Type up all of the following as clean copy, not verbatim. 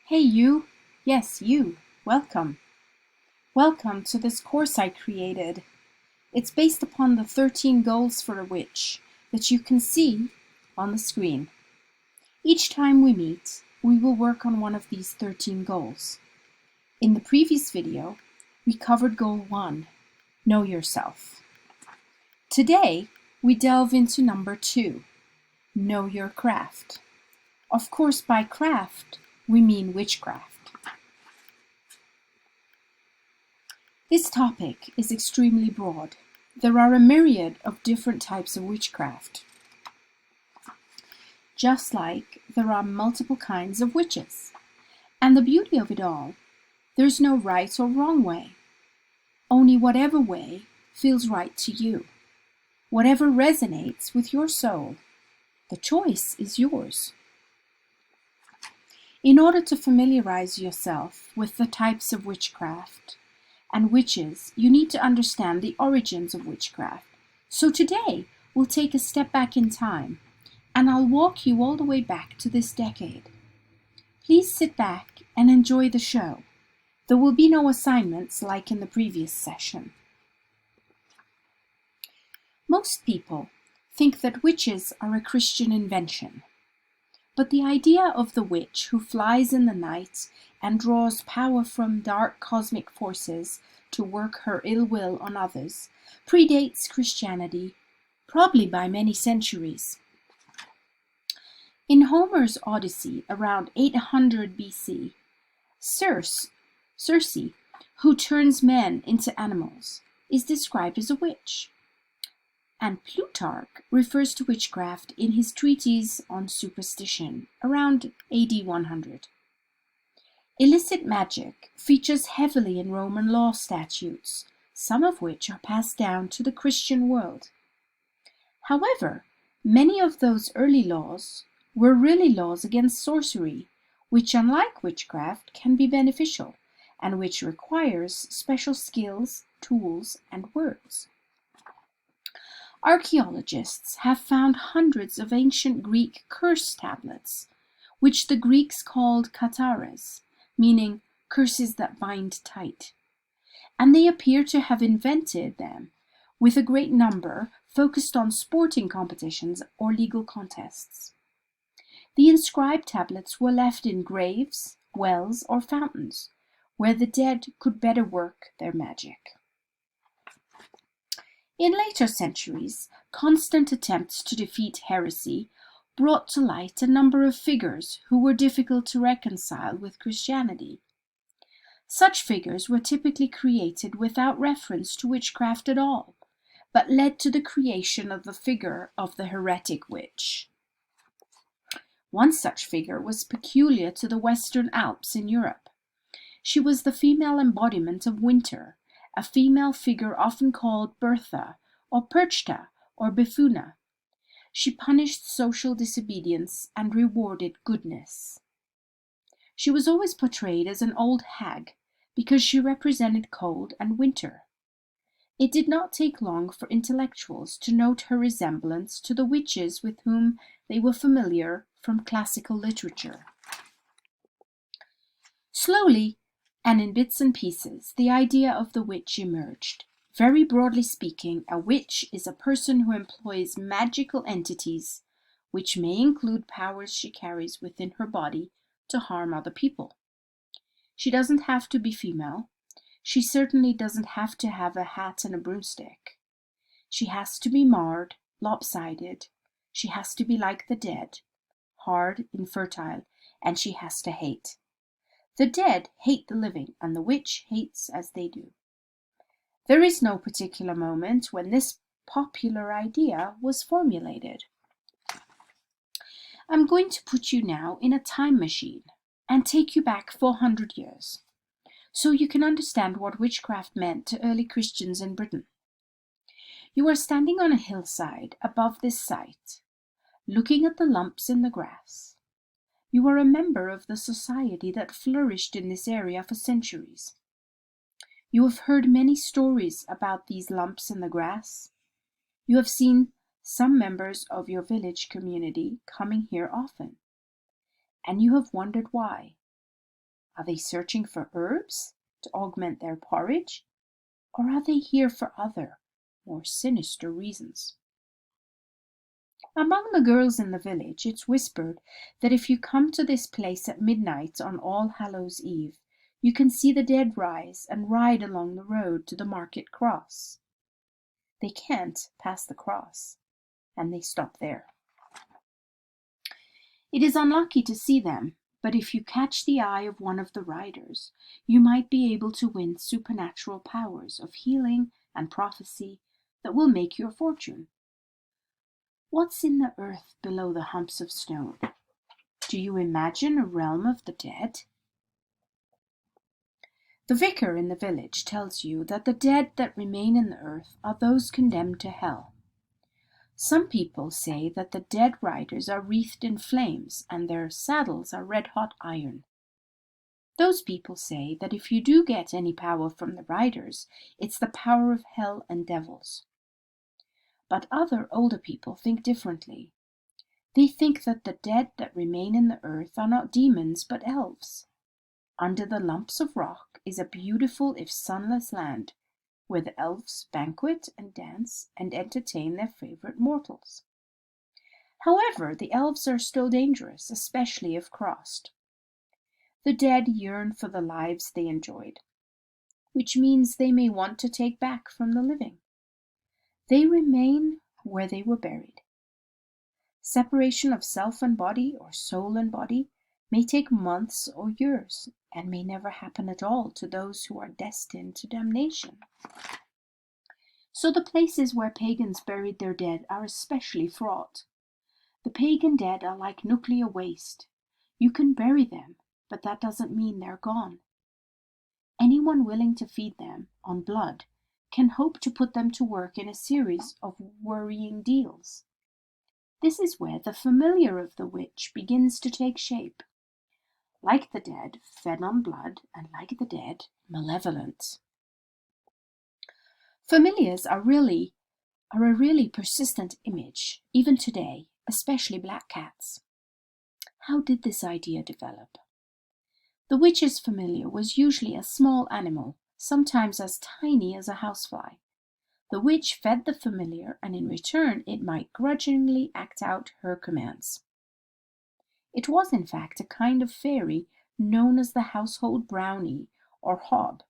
Hey you! Yes, you. Welcome. Welcome to this course I created. It's based upon the 13 goals for a witch that you can see on the screen. Each time we meet, we will work on one of these 13 goals. In the previous video, we covered goal 1, know yourself. Today, we delve into number 2, know your craft. Of course, by craft, we mean witchcraft. This topic is extremely broad. There are a myriad of different types of witchcraft, just like there are multiple kinds of witches. And the beauty of it all, there's no right or wrong way. Only whatever way feels right to you. Whatever resonates with your soul. The choice is yours. In order to familiarize yourself with the types of witchcraft and witches, you need to understand the origins of witchcraft. So today, we'll take a step back in time, and I'll walk you all the way back to this decade. Please sit back and enjoy the show. There will be no assignments like in the previous session. Most people think that witches are a Christian invention. But the idea of the witch who flies in the night and draws power from dark cosmic forces to work her ill will on others predates Christianity, probably by many centuries. In Homer's Odyssey, around 800 BC, Circe, who turns men into animals, is described as a witch. And Plutarch refers to witchcraft in his treatise on superstition, around AD 100. Illicit magic features heavily in Roman law statutes, some of which are passed down to the Christian world. However, many of those early laws were really laws against sorcery, which, unlike witchcraft, can be beneficial, and which requires special skills, tools, and words. Archaeologists have found hundreds of ancient Greek curse tablets, which the Greeks called kataras, meaning curses that bind tight. And they appear to have invented them, with a great number focused on sporting competitions or legal contests. The inscribed tablets were left in graves, wells, or fountains, where the dead could better work their magic. In later centuries, constant attempts to defeat heresy brought to light a number of figures who were difficult to reconcile with Christianity. Such figures were typically created without reference to witchcraft at all, but led to the creation of the figure of the heretic witch. One such figure was peculiar to the Western Alps in Europe. She was the female embodiment of winter, a female figure often called Bertha, or Perchta, or Bifuna. She punished social disobedience and rewarded goodness. She was always portrayed as an old hag, because she represented cold and winter. It did not take long for intellectuals to note her resemblance to the witches with whom they were familiar from classical literature. Slowly, and in bits and pieces, the idea of the witch emerged. Very broadly speaking, a witch is a person who employs magical entities, which may include powers she carries within her body, to harm other people. She doesn't have to be female. She certainly doesn't have to have a hat and a broomstick. She has to be marred, lopsided. She has to be like the dead, hard, infertile, and she has to hate. The dead hate the living, and the witch hates as they do. There is no particular moment when this popular idea was formulated. I'm going to put you now in a time machine and take you back 400 years, so you can understand what witchcraft meant to early Christians in Britain. You are standing on a hillside above this site, looking at the lumps in the grass. You are a member of the society that flourished in this area for centuries. You have heard many stories about these lumps in the grass. You have seen some members of your village community coming here often. And you have wondered why. Are they searching for herbs to augment their porridge? Or are they here for other, more sinister reasons? Among the girls in the village, it's whispered that if you come to this place at midnight on All Hallows Eve, you can see the dead rise and ride along the road to the market cross. They can't pass the cross, and they stop there. It is unlucky to see them, but if you catch the eye of one of the riders, you might be able to win supernatural powers of healing and prophecy that will make your fortune. What's in the earth below the humps of stone? Do you imagine a realm of the dead? The vicar in the village tells you that the dead that remain in the earth are those condemned to hell. Some people say that the dead riders are wreathed in flames and their saddles are red-hot iron. Those people say that if you do get any power from the riders, it's the power of hell and devils. But other older people think differently. They think that the dead that remain in the earth are not demons but elves. Under the lumps of rock is a beautiful if sunless land, where the elves banquet and dance and entertain their favorite mortals. However, the elves are still dangerous, especially if crossed. The dead yearn for the lives they enjoyed, which means they may want to take back from the living. They remain where they were buried. Separation of self and body, or soul and body, may take months or years, and may never happen at all to those who are destined to damnation. So the places where pagans buried their dead are especially fraught. The pagan dead are like nuclear waste. You can bury them, but that doesn't mean they're gone. Anyone willing to feed them on blood can hope to put them to work in a series of worrying deals. This is where the familiar of the witch begins to take shape. Like the dead, fed on blood, and like the dead, malevolent. Familiars are a really persistent image, even today, especially black cats. How did this idea develop? The witch's familiar was usually a small animal, sometimes as tiny as a housefly. The witch fed the familiar, and in return it might grudgingly act out her commands. It was in fact a kind of fairy known as the household brownie or hob.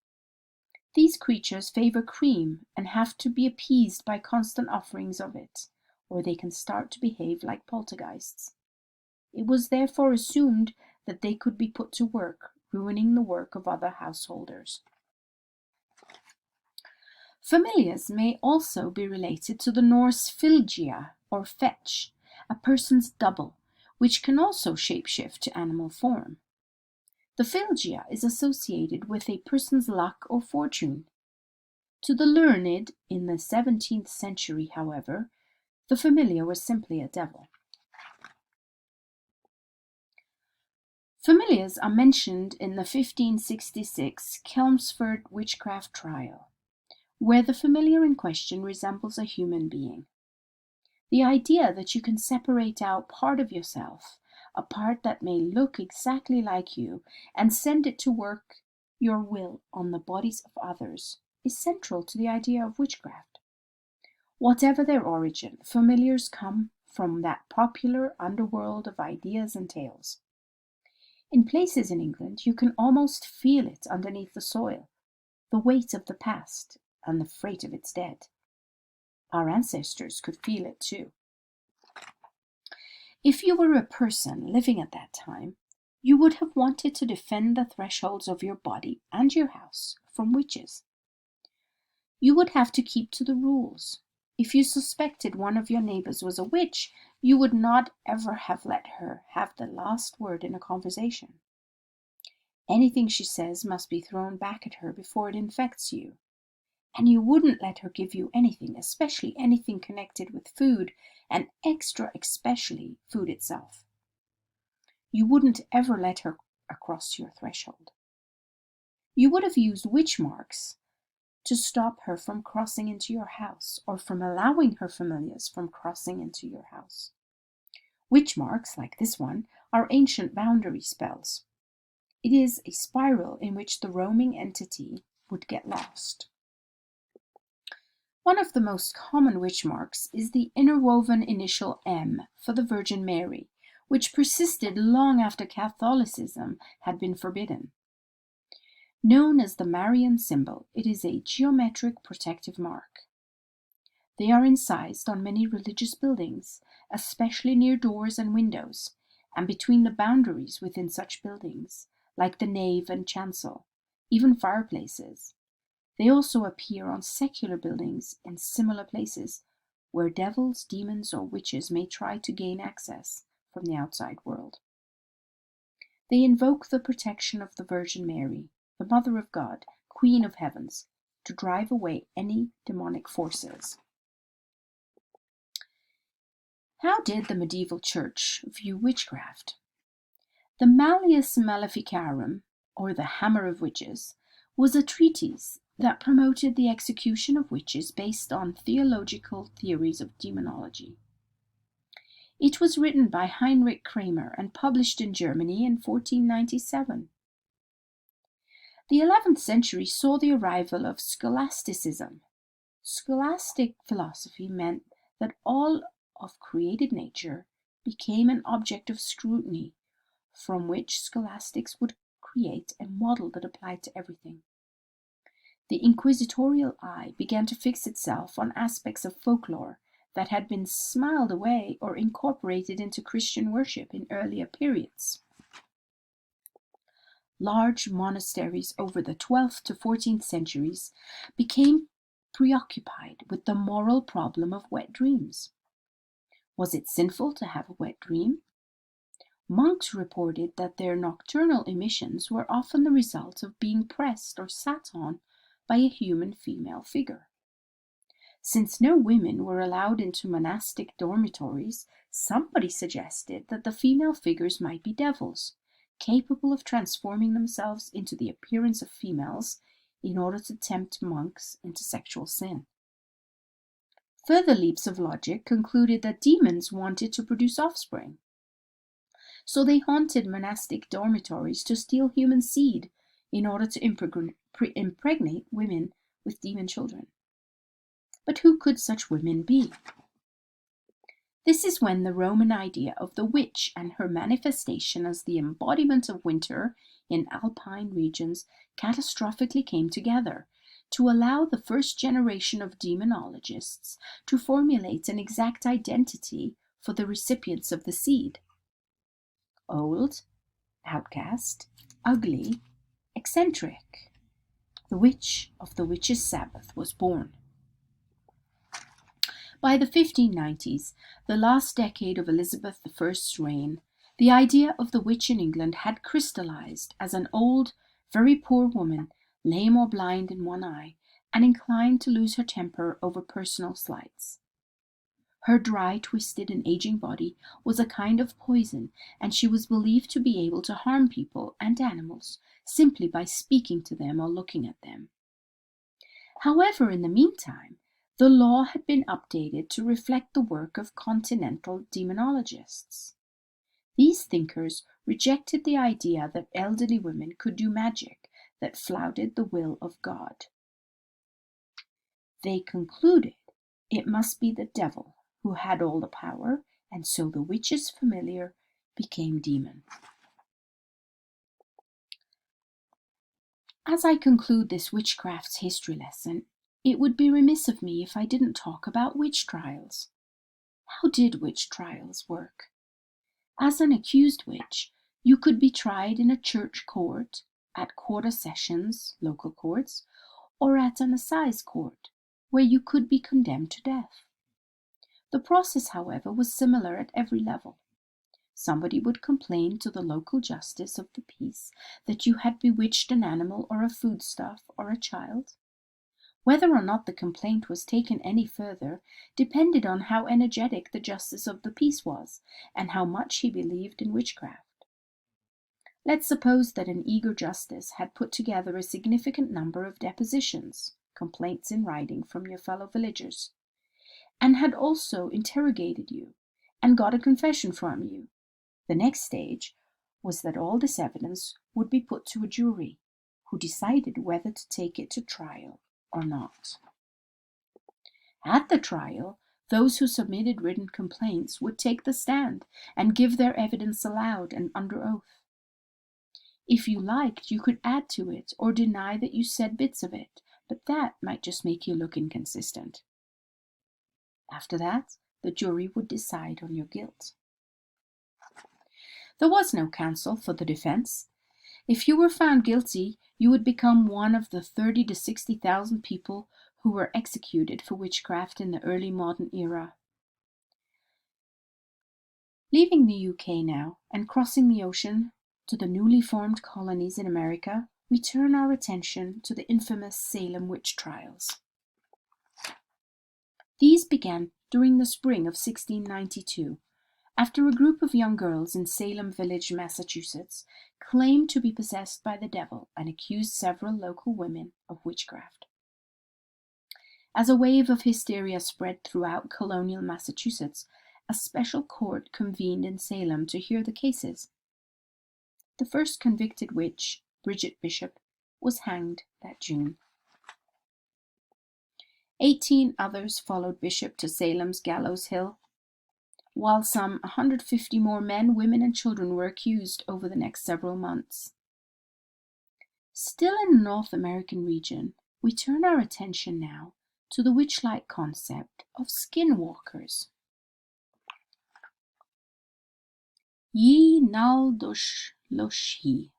These creatures favor cream and have to be appeased by constant offerings of it, or they can start to behave like poltergeists. It was therefore assumed that they could be put to work, ruining the work of other householders. Familiars may also be related to the Norse fylgja, or fetch, a person's double, which can also shapeshift to animal form. The fylgja is associated with a person's luck or fortune. To the learned in the 17th century, however, the familiar was simply a devil. Familiars are mentioned in the 1566 Chelmsford witchcraft trial, where the familiar in question resembles a human being. The idea that you can separate out part of yourself, a part that may look exactly like you, and send it to work your will on the bodies of others, is central to the idea of witchcraft. Whatever their origin, familiars come from that popular underworld of ideas and tales. In places in England, you can almost feel it underneath the soil, the weight of the past and the freight of its dead. Our ancestors could feel it too. If you were a person living at that time, you would have wanted to defend the thresholds of your body and your house from witches. You would have to keep to the rules. If you suspected one of your neighbors was a witch, you would not ever have let her have the last word in a conversation. Anything she says must be thrown back at her before it infects you. And you wouldn't let her give you anything, especially anything connected with food, and extra especially food itself. You wouldn't ever let her across your threshold. You would have used witch marks to stop her from crossing into your house, or from allowing her familiars from crossing into your house. Witch marks, like this one, are ancient boundary spells. It is a spiral in which the roaming entity would get lost. One of the most common witch marks is the interwoven initial M for the Virgin Mary, which persisted long after Catholicism had been forbidden. Known as the Marian symbol, it is a geometric protective mark. They are incised on many religious buildings, especially near doors and windows, and between the boundaries within such buildings, like the nave and chancel, even fireplaces. They also appear on secular buildings in similar places where devils, demons, or witches may try to gain access from the outside world. They invoke the protection of the Virgin Mary, the Mother of God, Queen of Heavens, to drive away any demonic forces. How did the medieval church view witchcraft? The Malleus Maleficarum, or the Hammer of Witches, was a treatise that promoted the execution of witches based on theological theories of demonology. It was written by Heinrich Kramer and published in Germany in 1497. The 11th century saw the arrival of scholasticism. Scholastic philosophy meant that all of created nature became an object of scrutiny, from which scholastics would create a model that applied to everything. The inquisitorial eye began to fix itself on aspects of folklore that had been smiled away or incorporated into Christian worship in earlier periods. Large monasteries over the 12th to 14th centuries became preoccupied with the moral problem of wet dreams. Was it sinful to have a wet dream? Monks reported that their nocturnal emissions were often the result of being pressed or sat on by a human female figure. Since no women were allowed into monastic dormitories, somebody suggested that the female figures might be devils, capable of transforming themselves into the appearance of females in order to tempt monks into sexual sin. Further leaps of logic concluded that demons wanted to produce offspring, so they haunted monastic dormitories to steal human seed in order to impregnate women with demon children. But who could such women be? This is when the Roman idea of the witch and her manifestation as the embodiment of winter in alpine regions catastrophically came together to allow the first generation of demonologists to formulate an exact identity for the recipients of the seed. Old, outcast, ugly, eccentric. The witch of the witch's Sabbath was born. By the 1590s, the last decade of Elizabeth I's reign, the idea of the witch in England had crystallized as an old, very poor woman, lame or blind in one eye, and inclined to lose her temper over personal slights. Her dry, twisted, and aging body was a kind of poison, and she was believed to be able to harm people and animals simply by speaking to them or looking at them. However, in the meantime, the law had been updated to reflect the work of continental demonologists. These thinkers rejected the idea that elderly women could do magic that flouted the will of God. They concluded it must be the devil who had all the power, and so the witch's familiar became demon. As I conclude this witchcraft's history lesson, it would be remiss of me if I didn't talk about witch trials. How did witch trials work? As an accused witch, you could be tried in a church court, at quarter sessions, local courts, or at an assize court, where you could be condemned to death. The process, however, was similar at every level. Somebody would complain to the local justice of the peace that you had bewitched an animal or a foodstuff or a child. Whether or not the complaint was taken any further depended on how energetic the justice of the peace was, and how much he believed in witchcraft. Let's suppose that an eager justice had put together a significant number of depositions, complaints in writing from your fellow villagers, and had also interrogated you, and got a confession from you. The next stage was that all this evidence would be put to a jury, who decided whether to take it to trial or not. At the trial, those who submitted written complaints would take the stand and give their evidence aloud and under oath. If you liked, you could add to it or deny that you said bits of it, but that might just make you look inconsistent. After that, the jury would decide on your guilt. There was no counsel for the defense. If you were found guilty, you would become one of the 30,000 to 60,000 people who were executed for witchcraft in the early modern era. Leaving the UK now and crossing the ocean to the newly formed colonies in America, we turn our attention to the infamous Salem witch trials. These began during the spring of 1692, after a group of young girls in Salem Village, Massachusetts, claimed to be possessed by the devil and accused several local women of witchcraft. As a wave of hysteria spread throughout colonial Massachusetts, a special court convened in Salem to hear the cases. The first convicted witch, Bridget Bishop, was hanged that June. 18 others followed Bishop to Salem's Gallows Hill, while some 150 more men, women, and children were accused over the next several months. Still in the North American region, we turn our attention now to the witch-like concept of skinwalkers. Yi Naldosh Loshi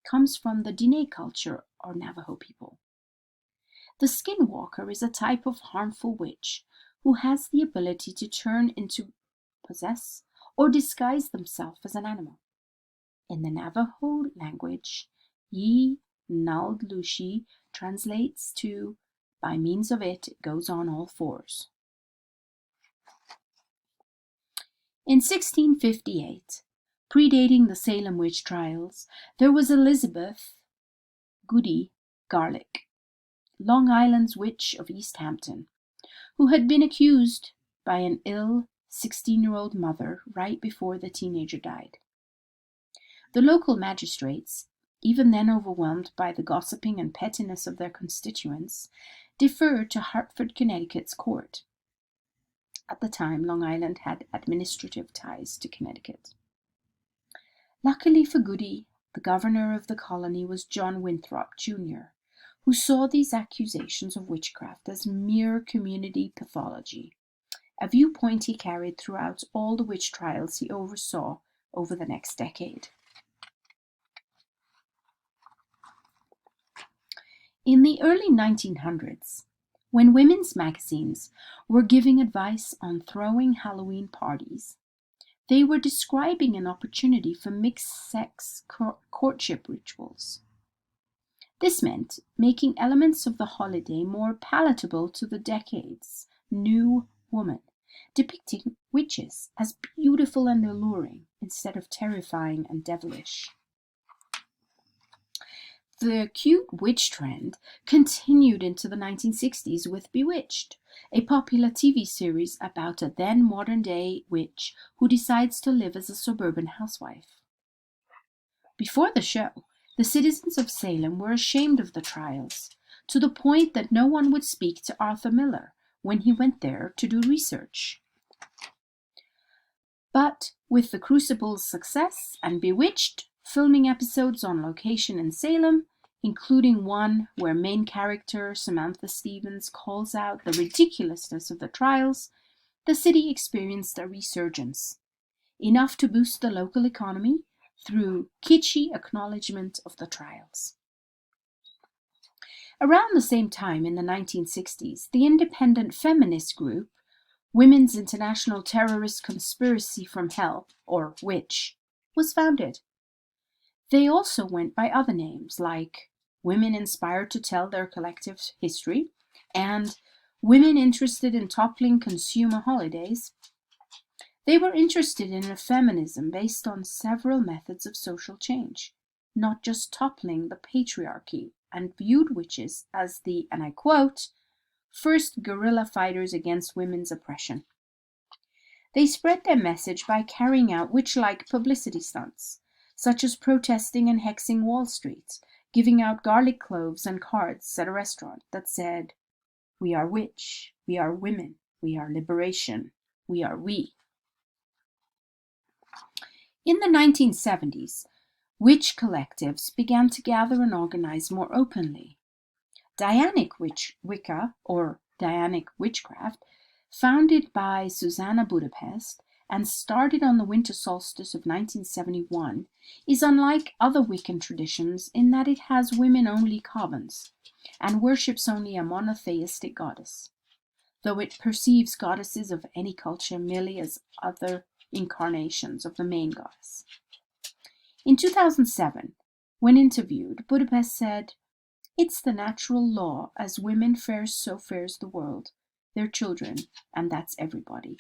comes from the Diné culture or Navajo people. The skinwalker is a type of harmful witch who has the ability to turn into, possess, or disguise themselves as an animal. In the Navajo language, Yi Naldlushi translates to, by means of it goes on all fours. In 1658, predating the Salem witch trials, there was Elizabeth Goody Garlick, Long Island's witch of East Hampton, who had been accused by an ill 16-year-old mother right before the teenager died. The local magistrates, even then overwhelmed by the gossiping and pettiness of their constituents, deferred to Hartford, Connecticut's court. At the time, Long Island had administrative ties to Connecticut. Luckily for Goody, the governor of the colony was John Winthrop, Jr., who saw these accusations of witchcraft as mere community pathology, a viewpoint he carried throughout all the witch trials he oversaw over the next decade. In the early 1900s, when women's magazines were giving advice on throwing Halloween parties, they were describing an opportunity for mixed-sex courtship rituals. This meant making elements of the holiday more palatable to the decade's new woman, depicting witches as beautiful and alluring instead of terrifying and devilish. The cute witch trend continued into the 1960s with Bewitched, a popular TV series about a then modern-day witch who decides to live as a suburban housewife. Before the show, the citizens of Salem were ashamed of the trials, to the point that no one would speak to Arthur Miller when he went there to do research. But with The Crucible's success and Bewitched filming episodes on location in Salem, including one where main character Samantha Stevens calls out the ridiculousness of the trials, the city experienced a resurgence, enough to boost the local economy through kitschy acknowledgement of the trials. Around the same time in the 1960s, the independent feminist group Women's International Terrorist Conspiracy from Hell, or WITCH, was founded. They also went by other names like Women Inspired to Tell Their Collective History and Women Interested in Toppling Consumer Holidays. They were interested in a feminism based on several methods of social change, not just toppling the patriarchy, and viewed witches as the, and I quote, first guerrilla fighters against women's oppression. They spread their message by carrying out witch-like publicity stunts, such as protesting and hexing Wall Street, giving out garlic cloves and cards at a restaurant that said, "We are witch, we are women, we are liberation, we are we." In the 1970s, witch collectives began to gather and organize more openly. Dianic Wicca, or Dianic witchcraft, founded by Susanna Budapest and started on the winter solstice of 1971, is unlike other Wiccan traditions in that it has women-only covens and worships only a monotheistic goddess, though it perceives goddesses of any culture merely as other incarnations of the main goddess. In 2007, when interviewed, Budapest said, "It's the natural law, as women fare so fares the world, their children, and that's everybody.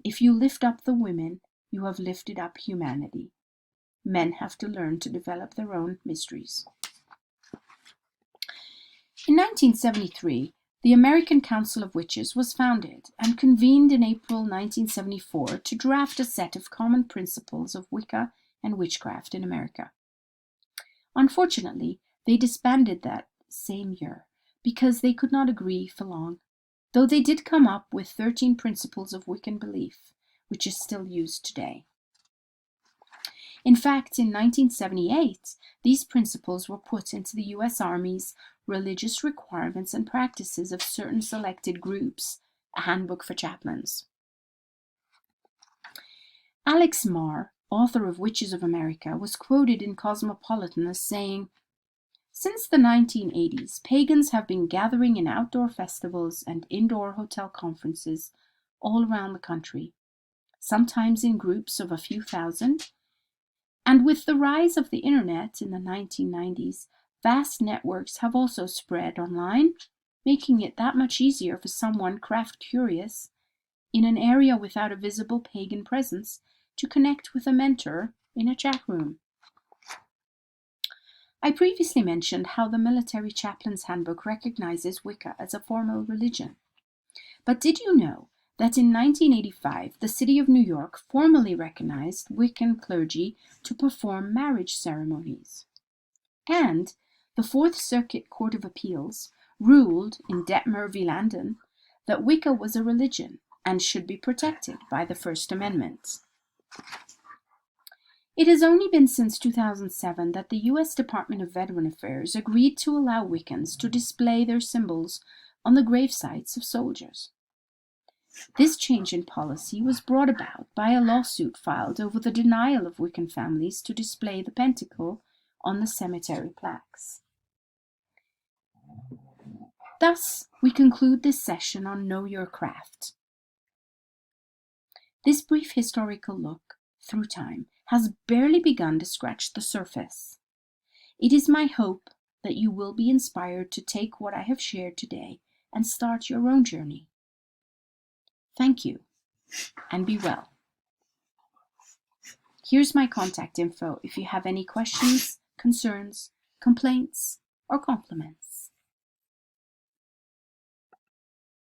If you lift up the women, you have lifted up humanity. Men have to learn to develop their own mysteries." In 1973, the American Council of Witches was founded and convened in April 1974 to draft a set of common principles of Wicca and witchcraft in America. Unfortunately, they disbanded that same year because they could not agree for long, though they did come up with 13 principles of Wiccan belief, which is still used today. In fact, in 1978, these principles were put into the US Army's Religious Requirements and Practices of Certain Selected Groups, a handbook for chaplains. Alex Marr, author of Witches of America, was quoted in Cosmopolitan as saying, "Since the 1980s, pagans have been gathering in outdoor festivals and indoor hotel conferences all around the country, sometimes in groups of a few thousand, and with the rise of the internet in the 1990s, vast networks have also spread online, making it that much easier for someone craft-curious in an area without a visible pagan presence to connect with a mentor in a chat room." I previously mentioned how the Military Chaplain's Handbook recognizes Wicca as a formal religion. But did you know that in 1985, the City of New York formally recognized Wiccan clergy to perform marriage ceremonies? And the Fourth Circuit Court of Appeals ruled in Detmer v. Landon that Wicca was a religion and should be protected by the First Amendment. It has only been since 2007 that the U.S. Department of Veteran Affairs agreed to allow Wiccans to display their symbols on the gravesites of soldiers. This change in policy was brought about by a lawsuit filed over the denial of Wiccan families to display the pentacle on the cemetery plaques. Thus, we conclude this session on Know Your Craft. This brief historical look through time has barely begun to scratch the surface. It is my hope that you will be inspired to take what I have shared today and start your own journey. Thank you, and be well. Here's my contact info if you have any questions, concerns, complaints, or compliments.